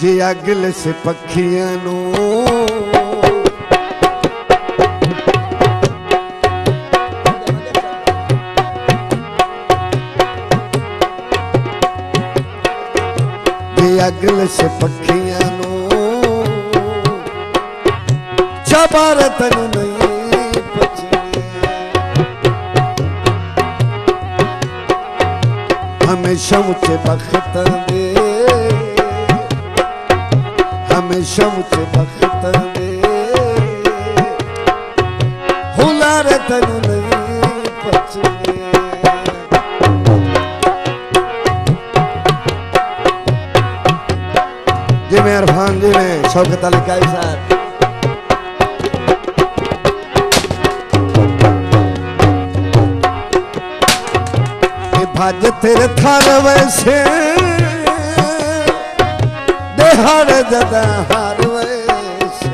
जे अगल से पखियां नू अगल से पखियां नू चबार तन नहीं पचनी हमेशा मुझे बख्त दे हमेशा मुझे बख्त दे हुलार तन नहीं पचनी जी मेहरबान जी ने शौकत अली काई साहब भज तेरे थार वैसे देहार जदा हार वैसे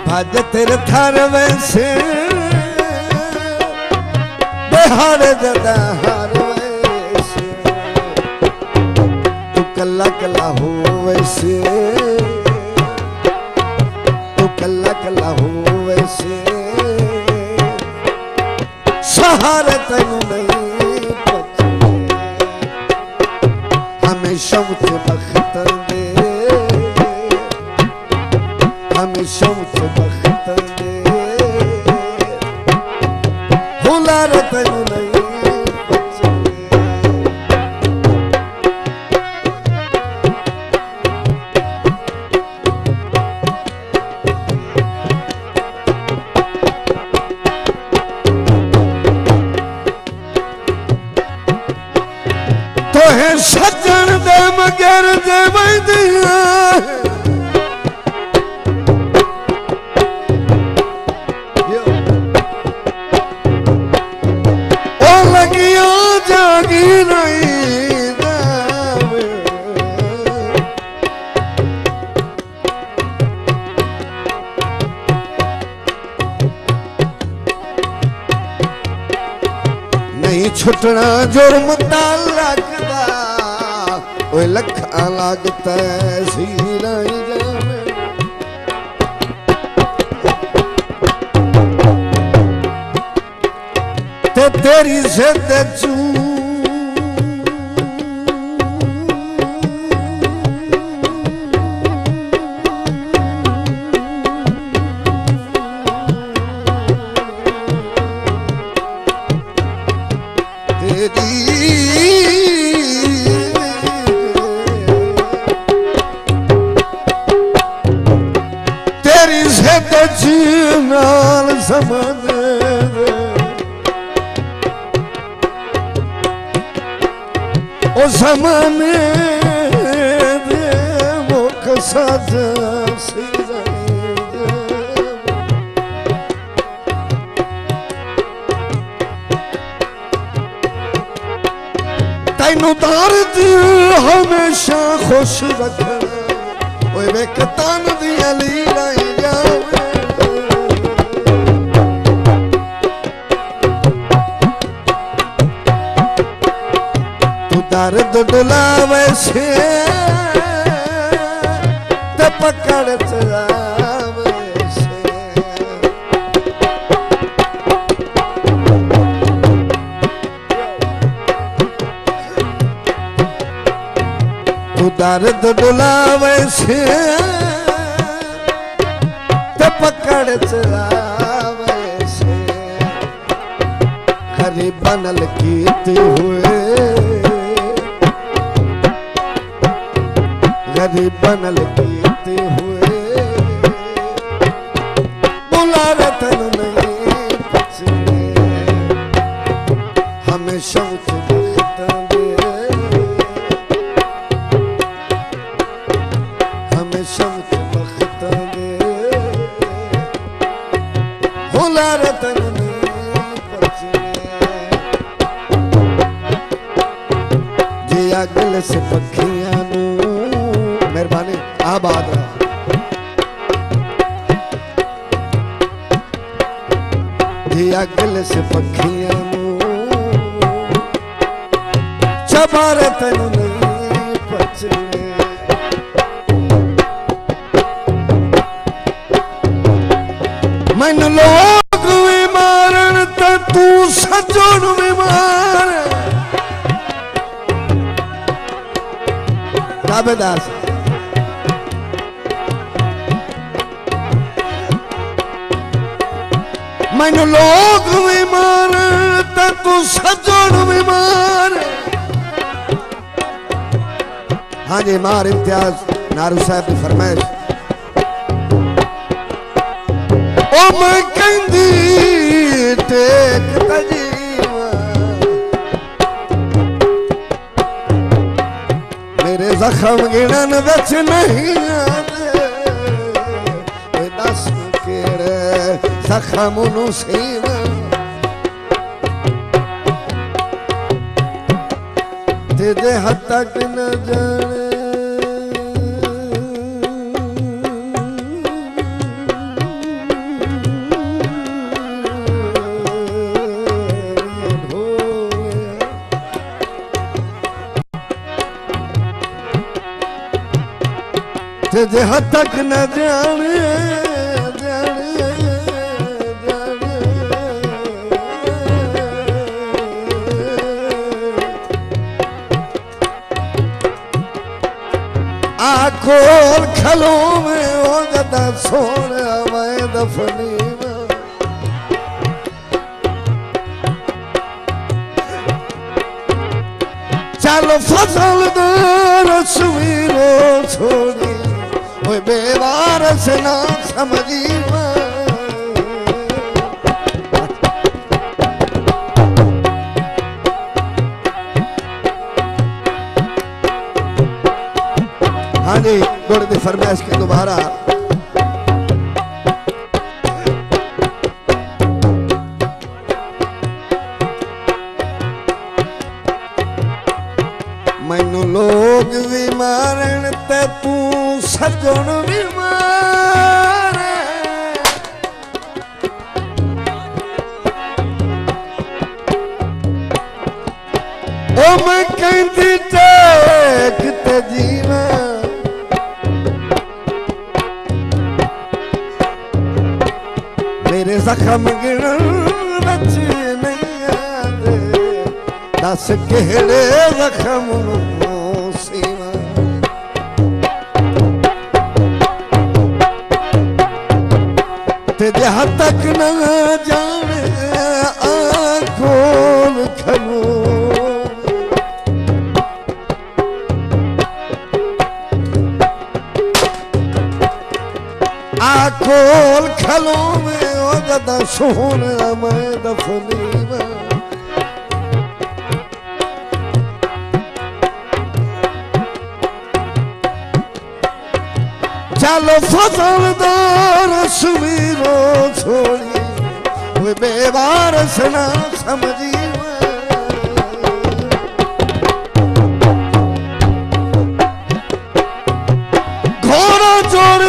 भज तेरे थार वैसे देहार जदा हार वैसे तू कल्ला कल्ला हो वैसे तू कल्ला कल्ला हो वैसे सहारा तैनू नहीं पचने हमेशा मुझे बख्त दे हमेशा मुझे बख्त दे हुलार तैनू नहीं सजन दे मगर जे वैदिया ओ लगियो जागी नहीं जावे नहीं छुटना जुर्म तालक ओए लखा लागता सीरा जावे ते तेरी जिद चू नाल समझ ओ ज़माने दे मुख साजा तैनू दर्द हमेशा खुश रखना ओए वे कतान दिया लीला जावे दर्द डुलावे से ते पकड़ चलावे से तू दर्द डुलावे से ते पकड़ चलावे से खरी बनल कीते हुए गरीब बनल कीते हुए बुला रतन नहीं पचने हमेशा मुझे बख्त दे हमेशा मुझे बख्त दे बुला रतन नहीं पचने जे अगल से पखियां नू मेहरबानी आबाद रहा। जी अगले से पखियां चबारे तेन नहीं पचने मन लोग भी मारन ते तू सजन भी मार ताबेदार मन लोग भी मार ते तू सजन भी मार। हाँ जी मार इम्तियाज नारू साहब की फरमाइश ओ मैं कहंदी टेक तजीवा मेरे जख्म गिनन विच नहीं आते दस केड़े जख्म नूं सीवा तेरे हद तक न जाने तेरे हद तक न जाने खोल खलो में हो गदा सोने मैं दफनी में चलो फसल रसवीरो छोड़ी वो बेवारस ना समझी हाँ जी गुड़ की फरमाइश के दोबारा मैनू लोग भी मारन ते तू सजन भी मार ओ मैं कहंदी टेक ते जीवा मेरे जख्म गिनन विच नहीं आते दस केड़े जख्म नूं सीवा तेरे हद तक न जाने आंखों खलो खोल खलो में ओ गदा सोना मैं दफनी में चलो फसल रसवीरो छोड़ी वो बेवारस ना समझी घोड़ा जोड़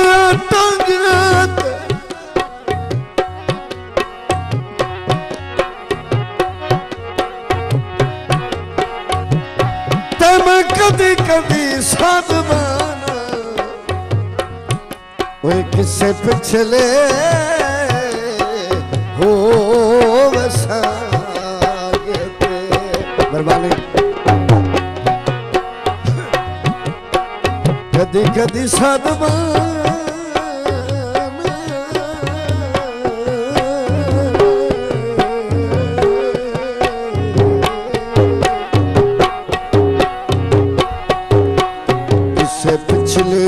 कदी कदी साधवाना वो किसे पिछले हो वसागते बर्बानी कदी कदी साधवाना पिछले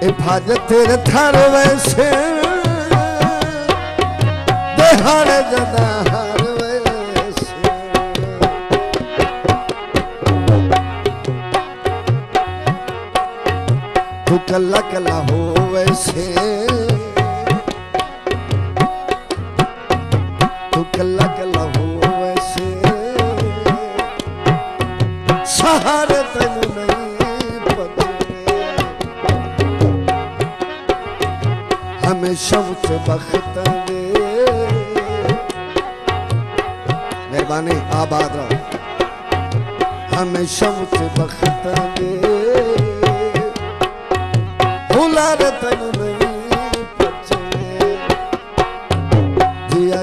हिफाजत तेरे थर वैसे देहाड़ जदा हर वैसे तू कल्ला कल्ला हो वैसे कल्ला कल्ला हो वैसे सहारे तेन नहीं पते हमेशा उच बख्त दे। मेहरबानी आबाद रहो। हमेशा उच बख्त दे भुला रे तेन नहीं पछे जिया